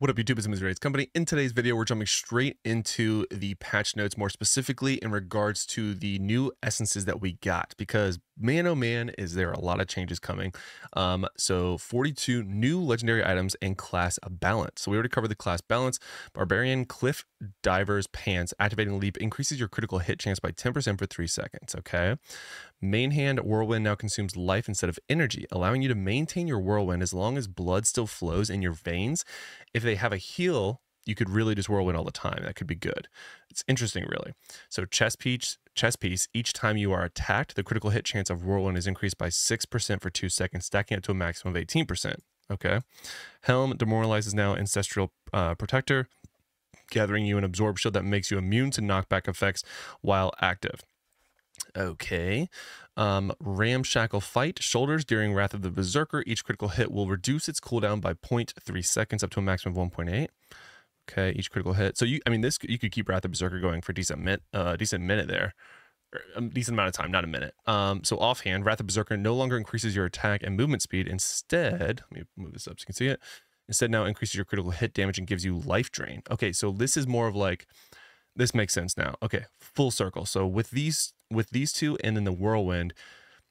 What up, YouTube? It's Miserates Company. In today's video, we're jumping straight into the patch notes, more specifically in regards to the new essences that we got, because man, oh man, is there a lot of changes coming. So 42 new legendary items and class balance. So we already covered the class balance. Barbarian Cliff Diver's Pants. Activating Leap increases your critical hit chance by 10% for 3 seconds, okay? Main Hand Whirlwind now consumes life instead of energy, allowing you to maintain your whirlwind as long as blood still flows in your veins. If they have a heal, you could really just whirlwind all the time. That could be good. It's interesting, really. So chest piece, each time you are attacked, the critical hit chance of whirlwind is increased by 6% for 2 seconds, stacking up to a maximum of 18%. Okay. Helm demoralizes now Ancestral Protector, gathering you an absorb shield that makes you immune to knockback effects while active. Okay. Ramshackle Fight. Shoulders. During Wrath of the Berserker, each critical hit will reduce its cooldown by 0.3 seconds up to a maximum of 1.8. Okay, each critical hit. So you could keep Wrath of the Berserker going for a decent minute there. Or a decent amount of time, not a minute. So offhand, Wrath of the Berserker no longer increases your attack and movement speed. Instead, let me move this up so you can see it. Instead, now increases your critical hit damage and gives you life drain. Okay, so this is more of like, this makes sense now. Okay, full circle. So with these two and then the whirlwind,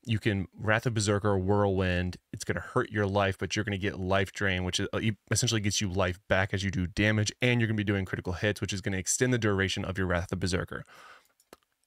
you can Wrath of Berserker, whirlwind. It's going to hurt your life, but you're going to get life drain, which essentially gets you life back as you do damage, and you're going to be doing critical hits, which is going to extend the duration of your Wrath of Berserker.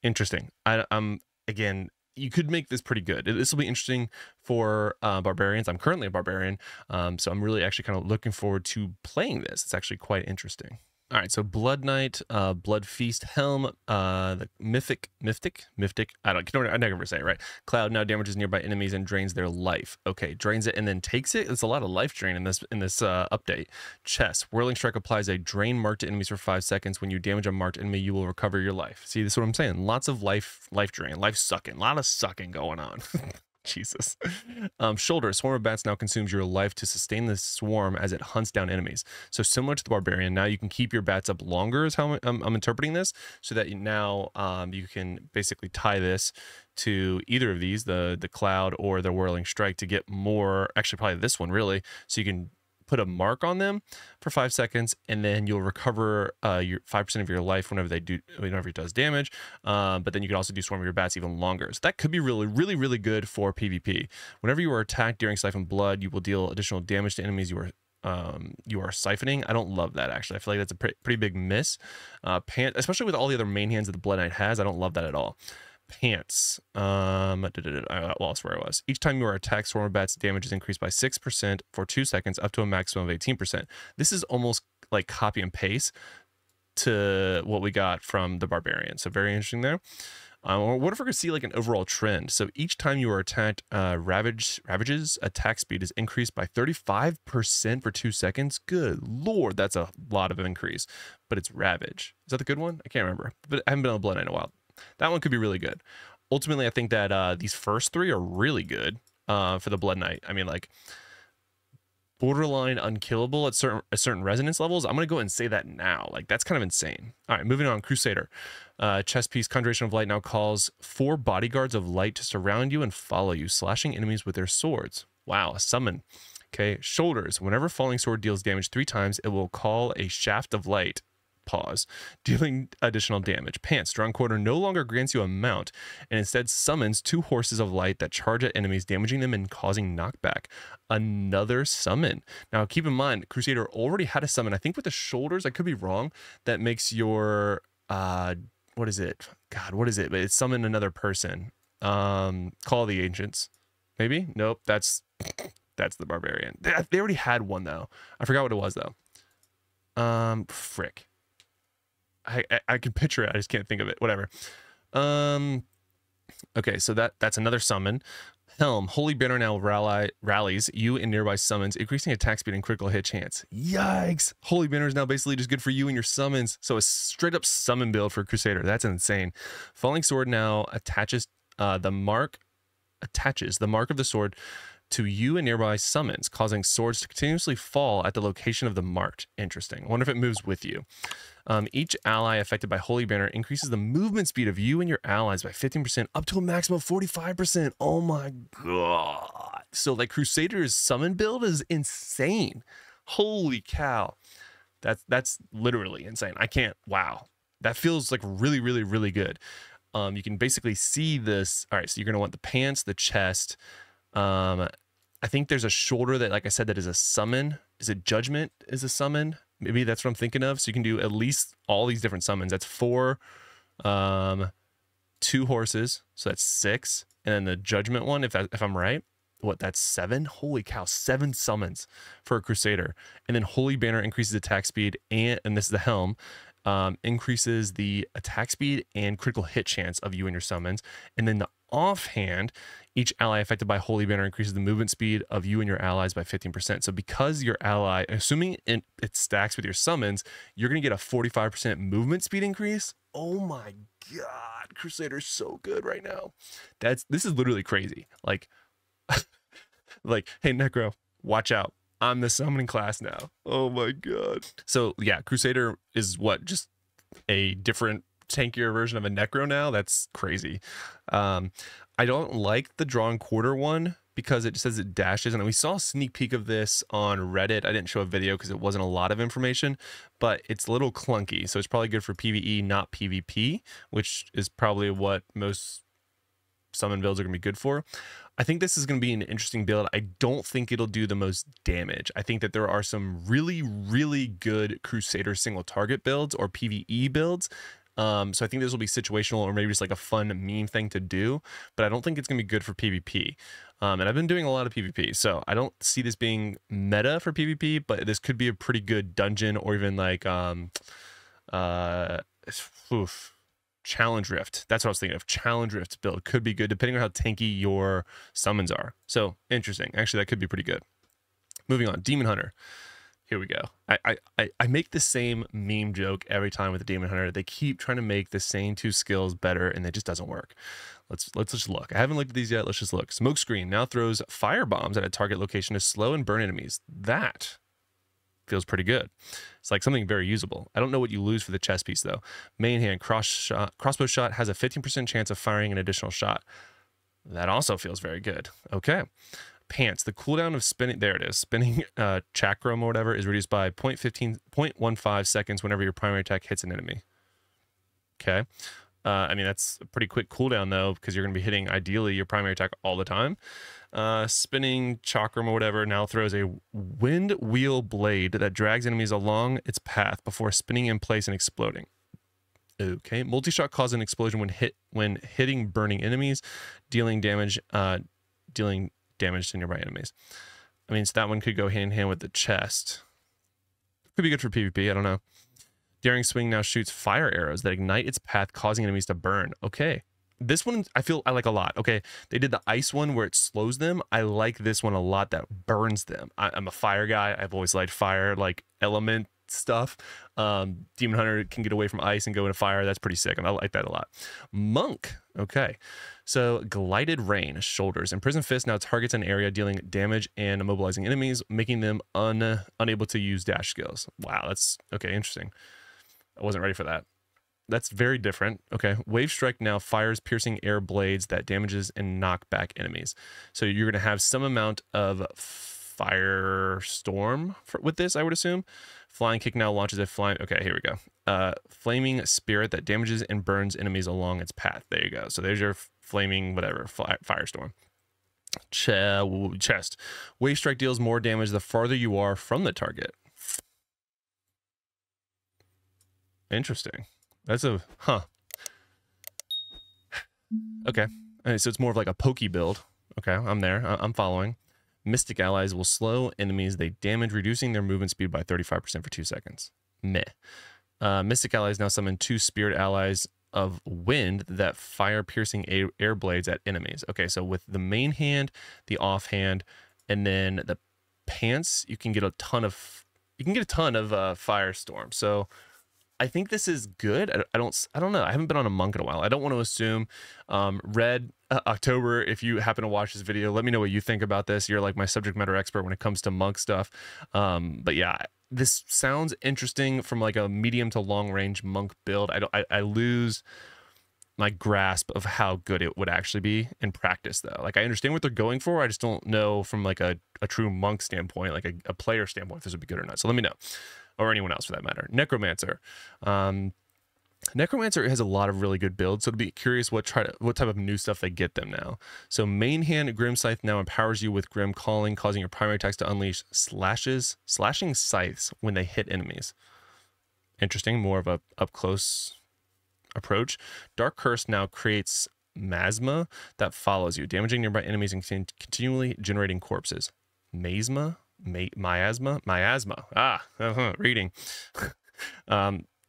Interesting. Again, you could make this pretty good. This will be interesting for barbarians. I'm currently a barbarian, so I'm really actually kind of looking forward to playing this. It's actually quite interesting. All right, so Blood Knight, Blood Feast, Helm, the Mythic, I never say it right. Cloud now damages nearby enemies and drains their life. Okay, drains it and then takes it. It's a lot of life drain in this update. Chess, Whirling Strike applies a drain marked to enemies for 5 seconds. When you damage a marked enemy, you will recover your life. See, this is what I'm saying. Lots of life drain, life sucking, a lot of sucking going on. Jesus. Shoulder, Swarm of Bats now consumes your life to sustain the swarm as it hunts down enemies. So similar to the Barbarian, now you can keep your bats up longer is how I'm interpreting this, so that now you can basically tie this to either of these, the Cloud or the Whirling Strike, to get more, actually probably this one really, so you can put a mark on them for 5 seconds, and then you'll recover your 5% of your life whenever it does damage. But then you can also do Swarm of your Bats even longer. So that could be really good for PvP. Whenever you are attacked during Siphon Blood, you will deal additional damage to enemies you are siphoning. I don't love that, actually. I feel like that's a pretty big miss. Especially with all the other main hands that the Blood Knight has, I don't love that at all. Pants. I lost where I was. Each time you are attacked, Swarm of Bats damage is increased by 6% for 2 seconds up to a maximum of 18%. This is almost like copy and paste to what we got from the Barbarian. So very interesting there. What if we could see like an overall trend? So each time you are attacked, Ravage's attack speed is increased by 35% for 2 seconds. Good Lord, that's a lot of an increase. But it's Ravage. Is that the good one? I can't remember. But I haven't been on Blood Knight in a while. That one could be really good. Ultimately, I think that these first three are really good for the Blood Knight. I mean, like, borderline unkillable at certain resonance levels. I'm going to go ahead and say that now. Like, that's kind of insane. All right, moving on. Crusader. Chess piece, Conjuration of Light now calls 4 bodyguards of light to surround you and follow you, slashing enemies with their swords. Wow, a summon. Okay, Shoulders. Whenever Falling Sword deals damage 3 times, it will call a shaft of light. Pause, dealing additional damage. Pants, Drawn Quarter no longer grants you a mount and instead summons 2 horses of light that charge at enemies, damaging them and causing knockback. Another summon. Now keep in mind, Crusader already had a summon, I think with the Shoulders, I could be wrong, that makes your what is it? God, what is it? But it's summon another person. Call the Ancients. Maybe? Nope, that's the Barbarian. They already had one though. I forgot what it was though. Frick. I can picture it. I just can't think of it. Whatever. Okay, so that's another summon. Helm, Holy Banner now rallies you and nearby summons, increasing attack speed and critical hit chance. Yikes! Holy Banner is now basically just good for you and your summons. So a straight up summon build for Crusader. That's insane. Falling Sword now attaches the mark of the sword to you and nearby summons, causing swords to continuously fall at the location of the marked. Interesting. I wonder if it moves with you. Each ally affected by Holy Banner increases the movement speed of you and your allies by 15% up to a maximum of 45%. Oh my god. So like Crusader's summon build is insane. Holy cow. That's literally insane. I can't. Wow, that feels like really, really, really good. You can basically see this. All right, so you're gonna want the pants, the chest. I think there's a shoulder that, like I said, that is a summon. Is it Judgment is a summon? Maybe that's what I'm thinking of. So you can do at least all these different summons. That's 4, 2 horses, so that's 6, and then the Judgment one, if I'm right, what, that's 7? Holy cow, 7 summons for a Crusader. And then Holy Banner increases attack speed, and this is the helm, increases the attack speed and critical hit chance of you and your summons. And then the offhand, each ally affected by Holy Banner increases the movement speed of you and your allies by 15%. So because your ally, assuming it stacks with your summons, you're going to get a 45% movement speed increase. Oh my God, Crusader's so good right now. This is literally crazy. Like, like, hey, Necro, watch out. I'm the summoning class now. Oh my God. So yeah, Crusader is what, just a different tankier version of a Necro now? That's crazy. I don't like the drawn quarter one because it just says it dashes, and we saw a sneak peek of this on Reddit. I didn't show a video because it wasn't a lot of information, but it's a little clunky, so it's probably good for PvE, not PvP, which is probably what most summon builds are going to be good for. I think this is going to be an interesting build. I don't think it'll do the most damage. I think that there are some really, really good Crusader single target builds or PvE builds. So I think this will be situational or maybe just like a fun meme thing to do, but I don't think it's going to be good for PvP. And I've been doing a lot of PvP, so I don't see this being meta for PvP, but this could be a pretty good dungeon or even like Challenge Rift. That's what I was thinking of. Challenge Rift build could be good depending on how tanky your summons are. So interesting. Actually, that could be pretty good. Moving on, Demon Hunter. Here we go. I make the same meme joke every time with the Demon Hunter. They keep trying to make the same 2 skills better, and it just doesn't work. Let's just look. I haven't looked at these yet. Let's just look. Smoke Screen now throws fire bombs at a target location to slow and burn enemies. That feels pretty good. It's like something very usable. I don't know what you lose for the chest piece though. Main hand crossbow shot has a 15% chance of firing an additional shot. That also feels very good. Okay. Pants. The cooldown of spinning, there it is, spinning chakram or whatever is reduced by 0.15 seconds whenever your primary attack hits an enemy. Okay. I mean, that's a pretty quick cooldown though, because you're going to be hitting ideally your primary attack all the time. Spinning chakram or whatever now throws a wind wheel blade that drags enemies along its path before spinning in place and exploding. Okay. Multi-shot causes an explosion when hitting burning enemies, dealing damage to nearby enemies. I mean, so that one could go hand in hand with the chest. Could be good for PvP, I don't know. Daring Swing now shoots fire arrows that ignite its path, causing enemies to burn. Okay. This one I like a lot. Okay. They did the ice one where it slows them. I like this one a lot that burns them. I'm a fire guy. I've always liked fire, like element stuff. Demon Hunter can get away from ice and go into fire. That's pretty sick. And I like that a lot. Monk. Okay. So Glided Rain, shoulders. Imprisoned Fist now targets an area, dealing damage and immobilizing enemies, making them unable to use dash skills. Wow. That's okay. Interesting. I wasn't ready for that. That's very different. Okay. Wave Strike now fires piercing air blades that damages and knock back enemies. So you're going to have some amount of firestorm with this, I would assume. Flying Kick now launches a flying... Okay, here we go. Flaming Spirit that damages and burns enemies along its path. There you go. So there's your flaming whatever, firestorm. Chest. Wave Strike deals more damage the farther you are from the target. Interesting. That's a... Huh. Okay. So it's more of like a pokey build. Okay, I'm there. I'm following. Mystic allies will slow enemies they damage, reducing their movement speed by 35% for 2 seconds. Meh. Mystic allies now summon 2 spirit allies of wind that fire piercing air blades at enemies. Okay, so with the main hand, the offhand, and then the pants, you can get a ton of firestorm. So I think this is good. I don't know. I haven't been on a monk in a while. I don't want to assume. Red October, if you happen to watch this video, let me know what you think about this. You're like my subject matter expert when it comes to monk stuff. But yeah, this sounds interesting from like a medium to long range monk build. I lose my grasp of how good it would actually be in practice, though. Like, I understand what they're going for. I just don't know from like a true monk standpoint, like a player standpoint, if this would be good or not. So let me know, or anyone else for that matter. Necromancer. Necromancer has a lot of really good builds, so to be curious what type of new stuff they get them now. So main hand Grim Scythe now empowers you with Grim Calling, causing your primary attacks to unleash slashing scythes when they hit enemies. Interesting, more of a up close approach. Dark Curse now creates Masma that follows you, damaging nearby enemies and continually generating corpses. Miasma. Reading.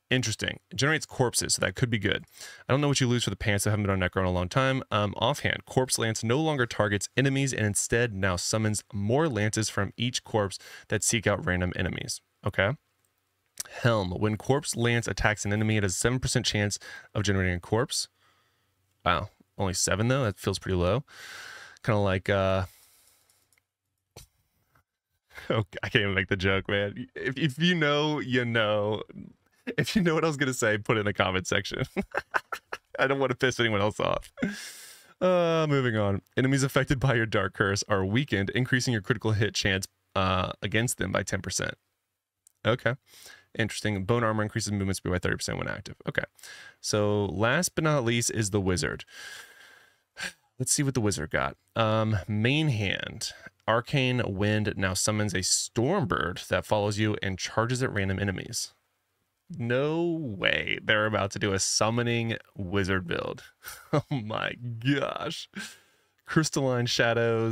Interesting. It generates corpses, so that could be good. I don't know what you lose for the pants that haven't been on Necro in a long time. Offhand, Corpse Lance no longer targets enemies and instead now summons more lances from each corpse that seek out random enemies. Okay. Helm. When Corpse Lance attacks an enemy, it has a 7% chance of generating a corpse. Wow. Only 7 though? That feels pretty low. Kind of like oh, I can't even make the joke, man. If you know, you know. If you know what I was going to say, put it in the comment section. I don't want to piss anyone else off. Moving on. Enemies affected by your Dark Curse are weakened, increasing your critical hit chance against them by 10%. Okay. Interesting. Bone Armor increases movement speed by 30% when active. Okay. So last but not least is the Wizard. Let's see what the Wizard got. Main hand. Arcane Wind now summons a Stormbird that follows you and charges at random enemies. No way they're about to do a summoning wizard build. Oh my gosh. Crystalline Shadow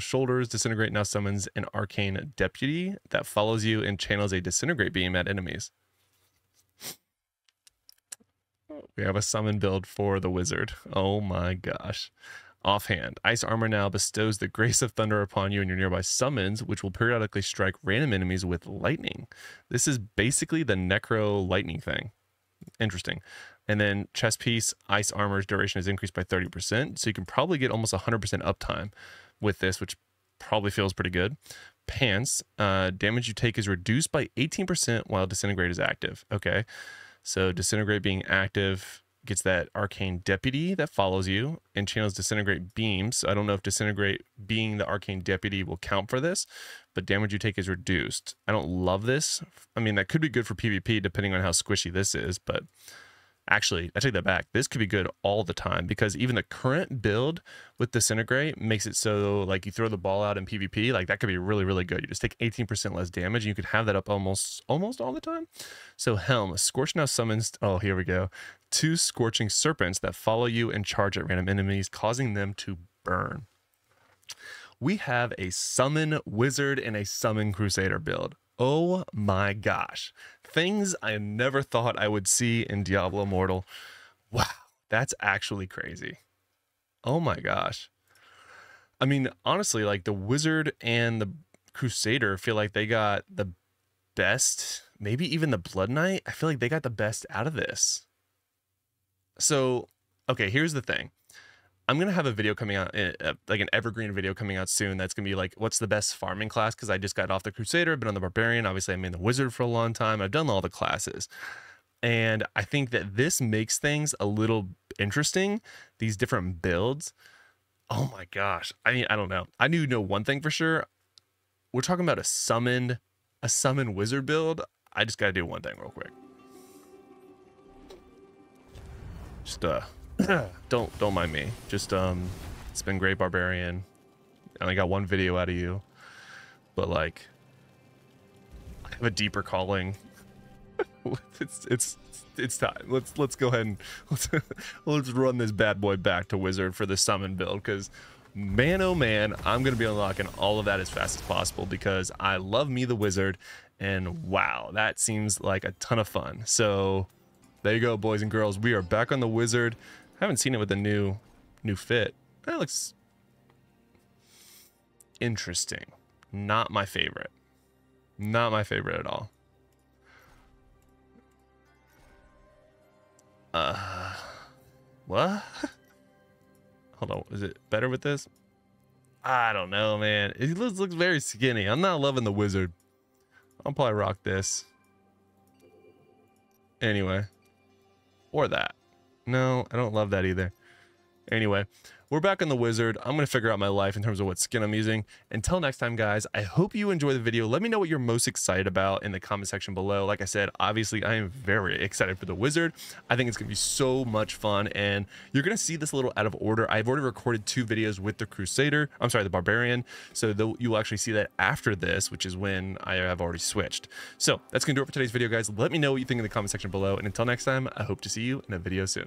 Shoulders Disintegrate now summons an arcane deputy that follows you and channels a disintegrate beam at enemies. We have a summon build for the wizard. Oh my gosh. Offhand, Ice Armor now bestows the Grace of Thunder upon you and your nearby summons, which will periodically strike random enemies with lightning. This is basically the Necro lightning thing. Interesting. And then Chest Piece, Ice Armor's duration is increased by 30%, so you can probably get almost 100% uptime with this, which probably feels pretty good. Pants, damage you take is reduced by 18% while Disintegrate is active. Okay, so Disintegrate being active gets that arcane deputy that follows you and channels disintegrate beams. I don't know if disintegrate being the arcane deputy will count for this, but damage you take is reduced. I don't love this. I mean, that could be good for PvP depending on how squishy this is, but actually, I take that back. This could be good all the time because even the current build with Disintegrate makes it so like you throw the ball out in PvP, like that could be really, really good. You just take 18% less damage and you could have that up almost all the time. So Helm, Scorch now summons, oh, here we go, 2 Scorching Serpents that follow you and charge at random enemies, causing them to burn. We have a Summon Wizard and a Summon Crusader build. Oh my gosh. Things I never thought I would see in Diablo Immortal. Wow, that's actually crazy. Oh my gosh. I mean, honestly, like the Wizard and the Crusader feel like they got the best, maybe even the Blood Knight. I feel like they got the best out of this. So, okay, here's the thing. I'm going to have a video coming out, like an evergreen video coming out soon. That's going to be like, what's the best farming class? Because I just got off the Crusader, been on the Barbarian. Obviously, I'm in the Wizard for a long time. I've done all the classes. And I think that this makes things a little interesting, these different builds. Oh my gosh. I mean, I don't know. I do know one thing for sure. We're talking about a summon wizard build. I just got to do one thing real quick. Just, don't mind me. Just it's been great, Barbarian. I only got one video out of you, but like I have a deeper calling. it's time. Let's go ahead and let's run this bad boy back to Wizard for the summon build, because man oh man, I'm gonna be unlocking all of that as fast as possible because I love me the Wizard, and wow, that seems like a ton of fun. So there you go, boys and girls. We are back on the Wizard. I haven't seen it with the new fit. That looks interesting. Not my favorite. Not my favorite at all. What? Hold on. Is it better with this? I don't know, man. It looks very skinny. I'm not loving the Wizard. I'll probably rock this. Anyway. Or that. No, I don't love that either. Anyway, we're back on the wizard. I'm going to figure out my life in terms of what skin I'm using. Until next time, guys, I hope you enjoy the video. Let me know what you're most excited about in the comment section below. Like I said, obviously, I am very excited for the wizard. I think it's going to be so much fun, and you're going to see this a little out of order. I've already recorded 2 videos with the Crusader. I'm sorry, the Barbarian. So you'll actually see that after this, which is when I have already switched. So that's going to do it for today's video, guys. Let me know what you think in the comment section below. And until next time, I hope to see you in a video soon.